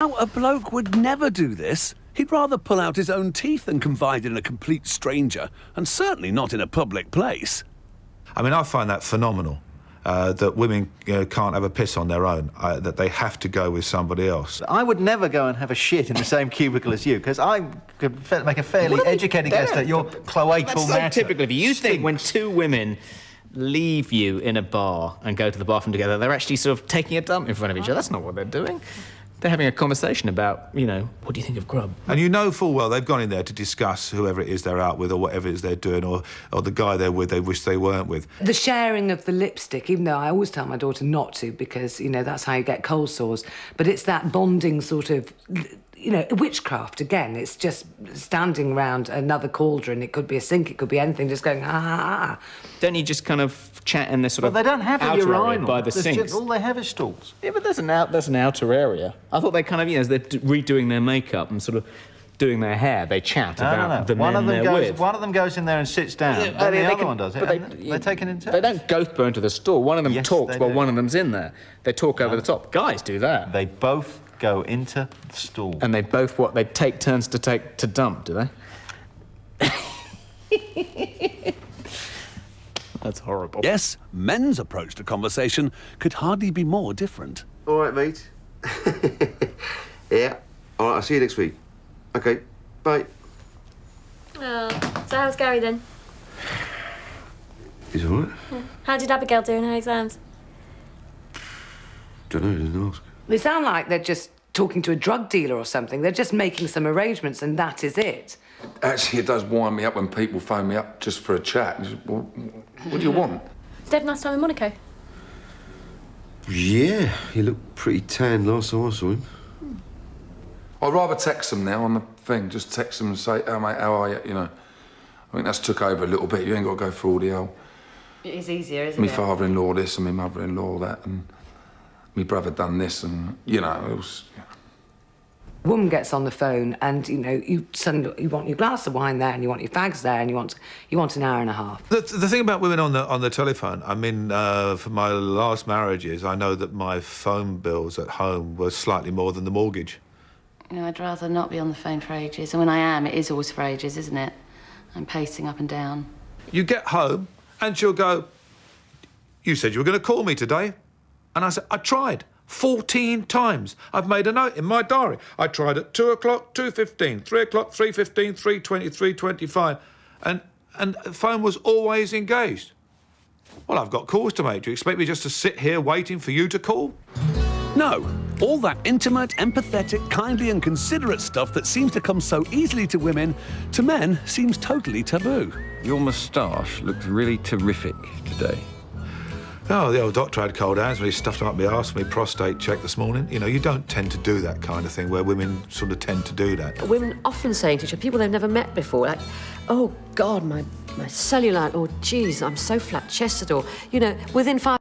Now, a bloke would never do this. He'd rather pull out his own teeth than confide in a complete stranger, and certainly not in a public place. I mean, I find that phenomenal, that women can't have a piss on their own, that they have to go with somebody else. I would never go and have a shit in the same cubicle as you, because I could make a fairly educated guess that you're cloacal That's matter. so typical of you. You think when two women leave you in a bar and go to the bathroom together, they're actually sort of taking a dump in front of each other. That's not what they're doing. They're having a conversation about, you know, what do you think of grub? And you know full well they've gone in there to discuss whoever it is they're out with or whatever it is they're doing, or the guy they're with they wish they weren't with. The sharing of the lipstick, even though I always tell my daughter not to, because, you know, that's how you get cold sores, but it's that bonding sort of, you know, witchcraft again. It's just standing around another cauldron. It could be a sink, it could be anything, just going, ah. Don't you just kind of chat in this sort of Well, they don't have a outer area urinal. by the sinks? All they have is stools. Yeah, but there's an outer area. I thought they kind of, you know, as they're redoing their makeup and sort of doing their hair, they chat about the men they're with. One of them goes in there and sits down, and the other one does it. They take it in turns. They don't both go into the store. One of them talks while one of them's in there. They talk over the top. Guys do that. They both go into the stall. And they both, they take turns to dump, do they? That's horrible. Yes, men's approach to conversation could hardly be more different. All right, mate. Yeah. All right, I'll see you next week. OK, bye. Oh, so how's Gary then? He's all right. Yeah. How did Abigail do in her exams? Don't know, didn't ask. They sound like they're just talking to a drug dealer or something. They're just making some arrangements and that is it. Actually, it does wind me up when people phone me up just for a chat. Well, what do you want? Did they have a nice time in Monaco? Yeah, he looked pretty tan last time I saw him. I'd rather text them now on the thing. Just text them and say, oh, mate, how are you? You know, I think that's took over a little bit. You ain't got to go through all the old... It is easier, isn't me it? father-in-law this and my mother-in-law that and me brother done this and, you know, it was... Woman gets on the phone and, you know, you want your glass of wine there and you want your fags there and you want an hour and a half. The thing about women on the telephone, I mean, for my last marriages, I know that my phone bills at home were slightly more than the mortgage. You know, I'd rather not be on the phone for ages, and when I am, it is always for ages, isn't it? I'm pacing up and down. You get home and she'll go, you said you were going to call me today. And I said, I tried 14 times. I've made a note in my diary. I tried at 2 o'clock, 2:15, 3 o'clock, 3:15, 3:20, 3:25. And the phone was always engaged. Well, I've got calls to make. Do you expect me just to sit here waiting for you to call? No, all that intimate, empathetic, kindly and considerate stuff that seems to come so easily to women, to men seems totally taboo. Your moustache looks really terrific today. Oh, the old doctor had cold hands when he stuffed them up my arse for me prostate check this morning. You know, you don't tend to do that kind of thing where women sort of tend to do that. Women often saying to each other, people they've never met before, like, oh, God, my cellulite, or, geez, I'm so flat-chested, or, you know, within 5